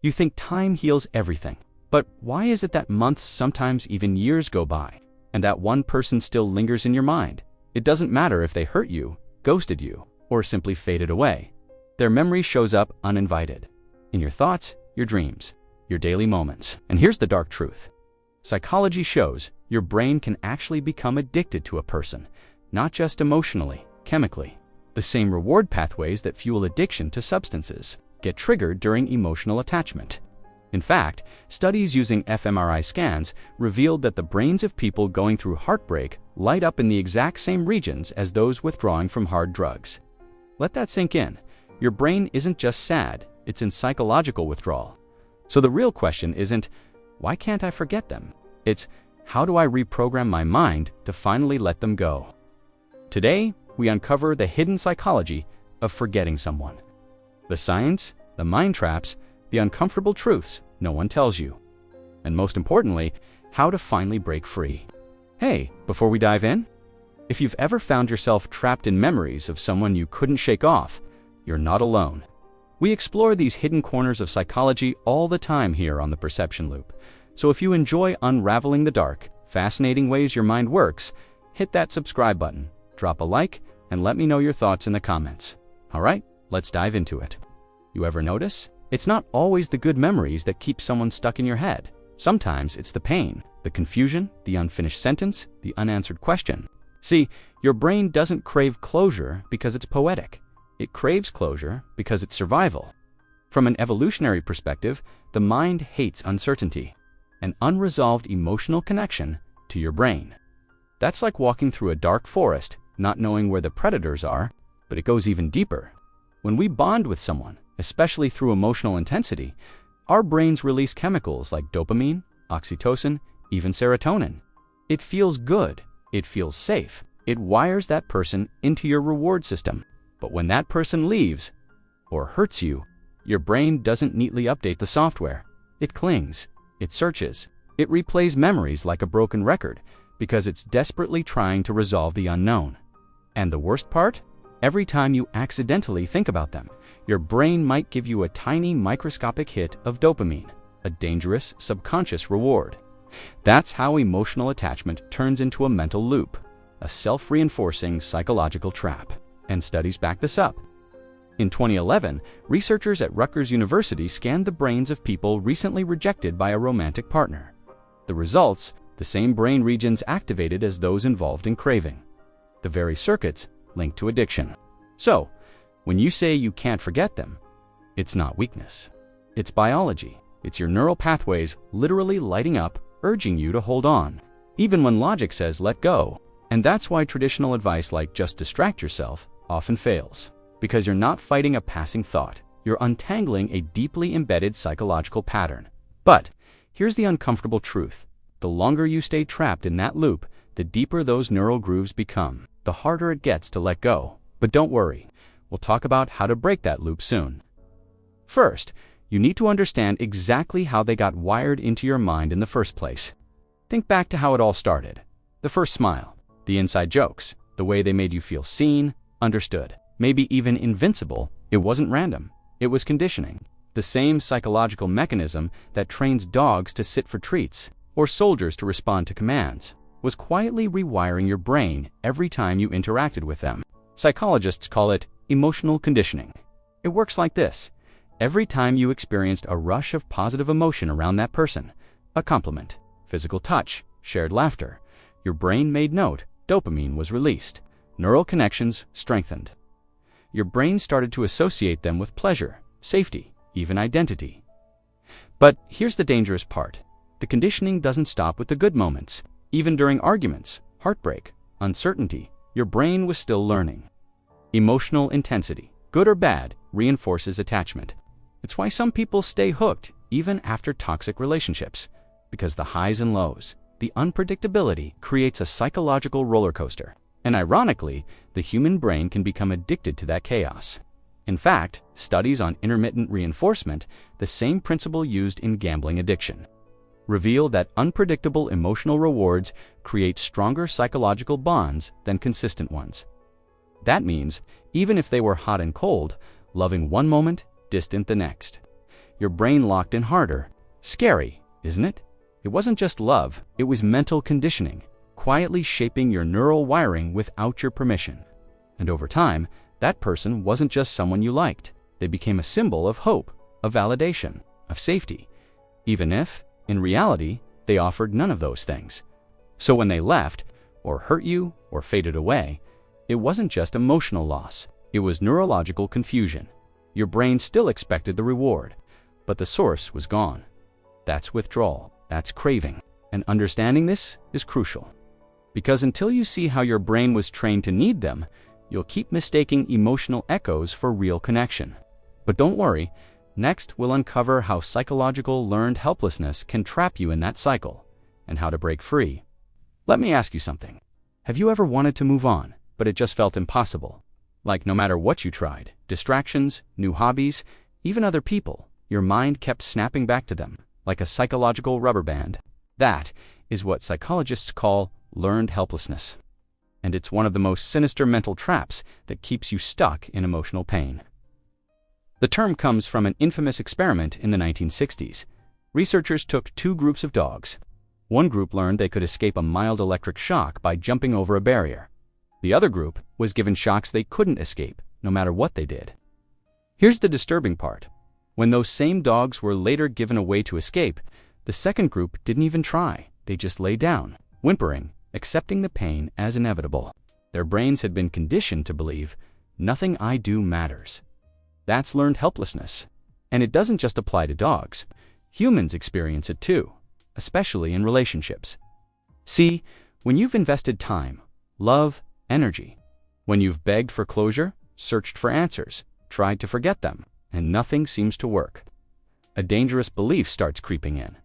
You think time heals everything. But why is it that months, sometimes even years go by, and that one person still lingers in your mind? It doesn't matter if they hurt you, ghosted you, or simply faded away. Their memory shows up uninvited. In your thoughts, your dreams, your daily moments. And here's the dark truth. Psychology shows your brain can actually become addicted to a person, not just emotionally, chemically. The same reward pathways that fuel addiction to substances get triggered during emotional attachment. In fact, studies using fMRI scans revealed that the brains of people going through heartbreak light up in the exact same regions as those withdrawing from hard drugs. Let that sink in. Your brain isn't just sad, it's in psychological withdrawal. So the real question isn't, why can't I forget them? It's, how do I reprogram my mind to finally let them go? Today, we uncover the hidden psychology of forgetting someone. The science, the mind traps, the uncomfortable truths no one tells you. And most importantly, how to finally break free. Hey, before we dive in, if you've ever found yourself trapped in memories of someone you couldn't shake off, you're not alone. We explore these hidden corners of psychology all the time here on The Perception Loop. So if you enjoy unraveling the dark, fascinating ways your mind works, hit that subscribe button, drop a like, and let me know your thoughts in the comments. All right, let's dive into it. You ever notice? It's not always the good memories that keep someone stuck in your head. Sometimes it's the pain, the confusion, the unfinished sentence, the unanswered question. See, your brain doesn't crave closure because it's poetic. It craves closure because it's survival. From an evolutionary perspective, the mind hates uncertainty, an unresolved emotional connection to your brain. That's like walking through a dark forest, not knowing where the predators are, but it goes even deeper. When we bond with someone, especially through emotional intensity, our brains release chemicals like dopamine, oxytocin, even serotonin. It feels good. It feels safe. It wires that person into your reward system. But when that person leaves or hurts you, your brain doesn't neatly update the software. It clings. It searches. It replays memories like a broken record because it's desperately trying to resolve the unknown. And the worst part? Every time you accidentally think about them, your brain might give you a tiny microscopic hit of dopamine, a dangerous subconscious reward. That's how emotional attachment turns into a mental loop, a self-reinforcing psychological trap. And studies back this up. In 2011, researchers at Rutgers University scanned the brains of people recently rejected by a romantic partner. The results, the same brain regions activated as those involved in craving. The very circuits linked to addiction. So, when you say you can't forget them, it's not weakness. It's biology. It's your neural pathways literally lighting up, urging you to hold on, even when logic says let go. And that's why traditional advice like just distract yourself often fails. Because you're not fighting a passing thought. You're untangling a deeply embedded psychological pattern. But here's the uncomfortable truth. The longer you stay trapped in that loop, the deeper those neural grooves become, the harder it gets to let go. But don't worry. We'll talk about how to break that loop soon. First, you need to understand exactly how they got wired into your mind in the first place. Think back to how it all started. The first smile, the inside jokes, the way they made you feel seen, understood, maybe even invincible. It wasn't random. It was conditioning. The same psychological mechanism that trains dogs to sit for treats or soldiers to respond to commands was quietly rewiring your brain every time you interacted with them. Psychologists call it emotional conditioning. It works like this. Every time you experienced a rush of positive emotion around that person, a compliment, physical touch, shared laughter, your brain made note, dopamine was released, neural connections strengthened. Your brain started to associate them with pleasure, safety, even identity. But here's the dangerous part. The conditioning doesn't stop with the good moments. Even during arguments, heartbreak, uncertainty, your brain was still learning. Emotional intensity, good or bad, reinforces attachment. It's why some people stay hooked even after toxic relationships, because the highs and lows, the unpredictability creates a psychological roller coaster. And ironically, the human brain can become addicted to that chaos. In fact, studies on intermittent reinforcement, the same principle used in gambling addiction, reveal that unpredictable emotional rewards create stronger psychological bonds than consistent ones. That means, even if they were hot and cold, loving one moment, distant the next, your brain locked in harder. Scary, isn't it? It wasn't just love, it was mental conditioning, quietly shaping your neural wiring without your permission. And over time, that person wasn't just someone you liked. They became a symbol of hope, of validation, of safety, even if, in reality, they offered none of those things. So when they left, or hurt you, or faded away, it wasn't just emotional loss, it was neurological confusion. Your brain still expected the reward, but the source was gone. That's withdrawal, that's craving, and understanding this is crucial. Because until you see how your brain was trained to need them, you'll keep mistaking emotional echoes for real connection. But don't worry, next we'll uncover how psychological learned helplessness can trap you in that cycle, and how to break free. Let me ask you something. Have you ever wanted to move on, but it just felt impossible? Like no matter what you tried, distractions, new hobbies, even other people, your mind kept snapping back to them, like a psychological rubber band. That is what psychologists call learned helplessness. And it's one of the most sinister mental traps that keeps you stuck in emotional pain. The term comes from an infamous experiment in the 1960s. Researchers took two groups of dogs. One group learned they could escape a mild electric shock by jumping over a barrier. The other group was given shocks they couldn't escape, no matter what they did. Here's the disturbing part. When those same dogs were later given a way to escape, the second group didn't even try. They just lay down, whimpering, accepting the pain as inevitable. Their brains had been conditioned to believe, nothing I do matters. That's learned helplessness. And it doesn't just apply to dogs. Humans experience it too, especially in relationships. See, when you've invested time, love, energy, when you've begged for closure, searched for answers, tried to forget them, and nothing seems to work, a dangerous belief starts creeping in.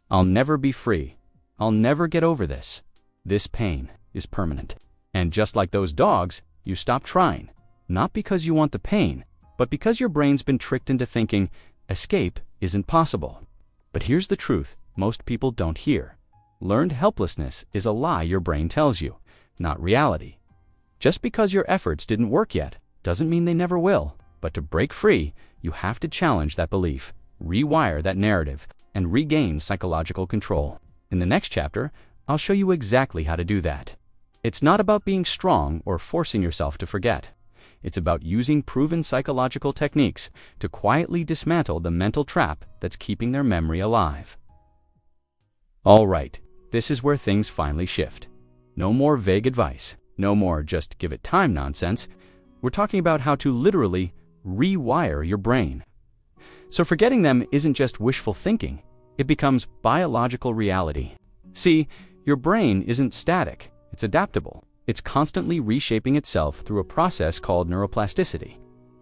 I'll never be free. I'll never get over this. This pain is permanent. And just like those dogs, you stop trying, not because you want the pain, but because your brain's been tricked into thinking escape isn't possible. But here's the truth most people don't hear. Learned helplessness is a lie your brain tells you, not reality. Just because your efforts didn't work yet doesn't mean they never will. But to break free, you have to challenge that belief, rewire that narrative, and regain psychological control. In the next chapter, I'll show you exactly how to do that. It's not about being strong or forcing yourself to forget. It's about using proven psychological techniques to quietly dismantle the mental trap that's keeping their memory alive. All right, this is where things finally shift. No more vague advice. No more just give it time nonsense. We're talking about how to literally rewire your brain. So forgetting them isn't just wishful thinking. It becomes biological reality. See, your brain isn't static. It's adaptable. It's constantly reshaping itself through a process called neuroplasticity.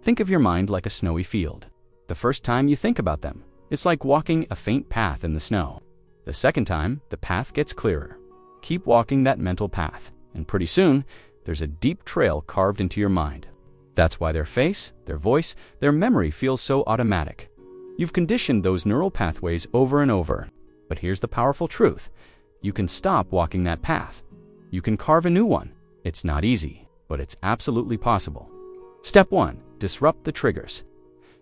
Think of your mind like a snowy field. The first time you think about them, it's like walking a faint path in the snow. The second time, the path gets clearer. Keep walking that mental path, and pretty soon, there's a deep trail carved into your mind. That's why their face, their voice, their memory feels so automatic. You've conditioned those neural pathways over and over. But here's the powerful truth. You can stop walking that path. You can carve a new one. It's not easy, but it's absolutely possible. Step 1. Disrupt the triggers.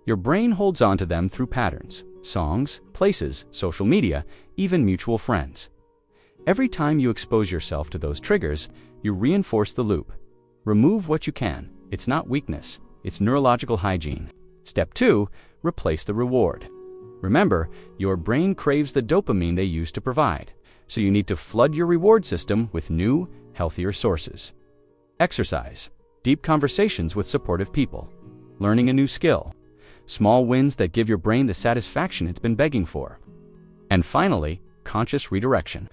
Your brain holds on to them through patterns, songs, places, social media, even mutual friends. Every time you expose yourself to those triggers, you reinforce the loop. Remove what you can. It's not weakness. It's neurological hygiene. Step 2. Replace the reward. Remember, your brain craves the dopamine they used to provide, so you need to flood your reward system with new, healthier sources. Exercise. Deep conversations with supportive people. Learning a new skill. Small wins that give your brain the satisfaction it's been begging for. And finally, conscious redirection.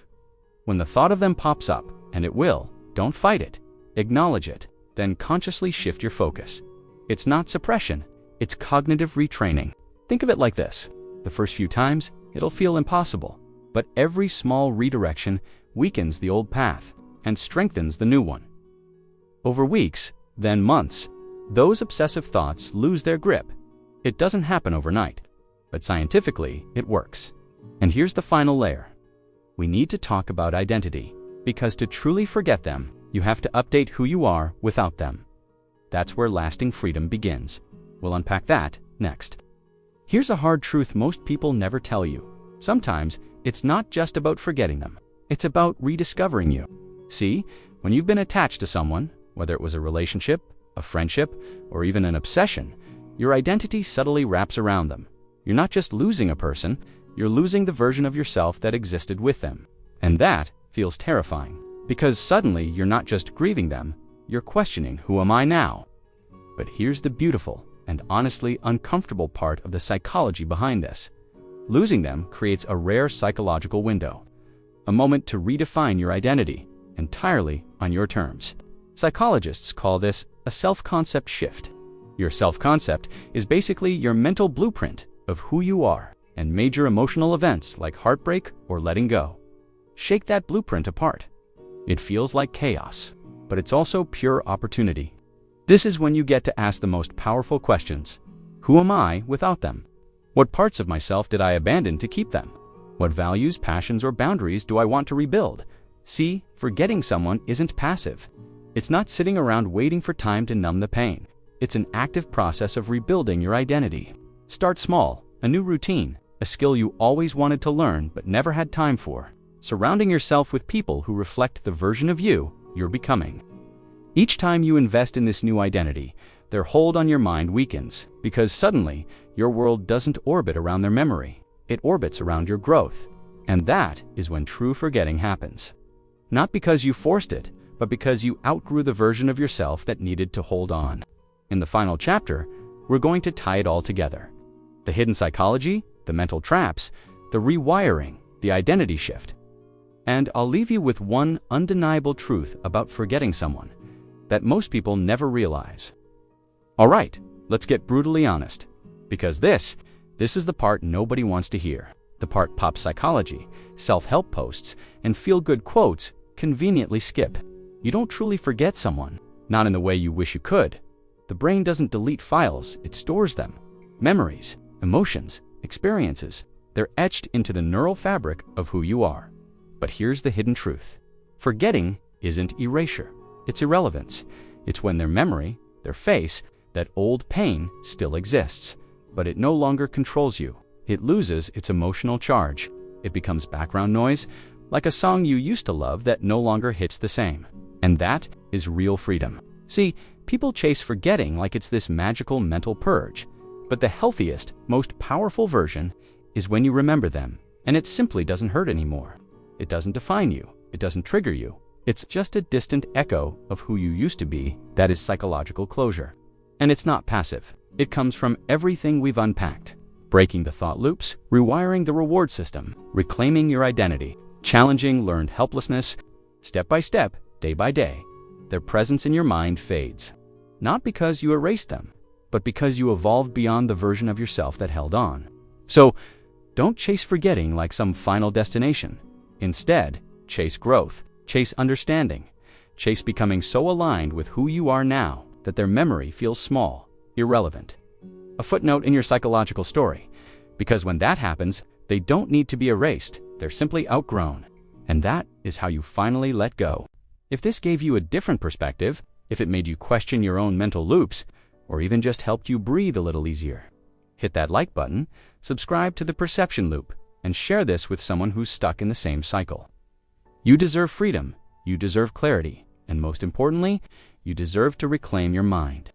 When the thought of them pops up, and it will, don't fight it. Acknowledge it, then consciously shift your focus. It's not suppression, it's cognitive retraining. Think of it like this. The first few times, it'll feel impossible, but every small redirection weakens the old path and strengthens the new one. Over weeks, then months, those obsessive thoughts lose their grip. It doesn't happen overnight, but scientifically, it works. And here's the final layer. We need to talk about identity, because to truly forget them, you have to update who you are without them. That's where lasting freedom begins. We'll unpack that next. Here's a hard truth most people never tell you. Sometimes it's not just about forgetting them. It's about rediscovering you. See, when you've been attached to someone, whether it was a relationship, a friendship, or even an obsession, your identity subtly wraps around them. You're not just losing a person, you're losing the version of yourself that existed with them. And that feels terrifying, because suddenly you're not just grieving them, you're questioning, who am I now? But here's the beautiful and honestly uncomfortable part of the psychology behind this. Losing them creates a rare psychological window, a moment to redefine your identity entirely on your terms. Psychologists call this a self-concept shift. Your self-concept is basically your mental blueprint of who you are, and major emotional events like heartbreak or letting go shake that blueprint apart. It feels like chaos, but it's also pure opportunity. This is when you get to ask the most powerful questions. Who am I without them? What parts of myself did I abandon to keep them? What values, passions, or boundaries do I want to rebuild? See, forgetting someone isn't passive. It's not sitting around waiting for time to numb the pain. It's an active process of rebuilding your identity. Start small, a new routine, a skill you always wanted to learn but never had time for. Surrounding yourself with people who reflect the version of you you're becoming. Each time you invest in this new identity, their hold on your mind weakens, because suddenly your world doesn't orbit around their memory. It orbits around your growth. And that is when true forgetting happens. Not because you forced it, but because you outgrew the version of yourself that needed to hold on. In the final chapter, we're going to tie it all together. The hidden psychology, the mental traps, the rewiring, the identity shift. And I'll leave you with one undeniable truth about forgetting someone that most people never realize. All right, let's get brutally honest, because this is the part nobody wants to hear. The part pop psychology, self-help posts, and feel-good quotes conveniently skip. You don't truly forget someone, not in the way you wish you could. The brain doesn't delete files, it stores them. Memories, emotions, experiences, they're etched into the neural fabric of who you are. But here's the hidden truth. Forgetting isn't erasure, it's irrelevance. It's when their memory, their face, that old pain still exists, but it no longer controls you. It loses its emotional charge. It becomes background noise, like a song you used to love that no longer hits the same. And that is real freedom. See, people chase forgetting like it's this magical mental purge. But the healthiest, most powerful version is when you remember them, and it simply doesn't hurt anymore. It doesn't define you. It doesn't trigger you. It's just a distant echo of who you used to be. That is psychological closure. And it's not passive. It comes from everything we've unpacked. Breaking the thought loops, rewiring the reward system, reclaiming your identity, challenging learned helplessness, step by step, day by day. Their presence in your mind fades. Not because you erased them, but because you evolved beyond the version of yourself that held on. So, don't chase forgetting like some final destination. Instead, chase growth, chase understanding, chase becoming so aligned with who you are now that their memory feels small, irrelevant. A footnote in your psychological story, because when that happens, they don't need to be erased, they're simply outgrown. And that is how you finally let go. If this gave you a different perspective, if it made you question your own mental loops, or even just helped you breathe a little easier, hit that like button, subscribe to The Perception Loop, and share this with someone who's stuck in the same cycle. You deserve freedom, you deserve clarity, and most importantly, you deserve to reclaim your mind.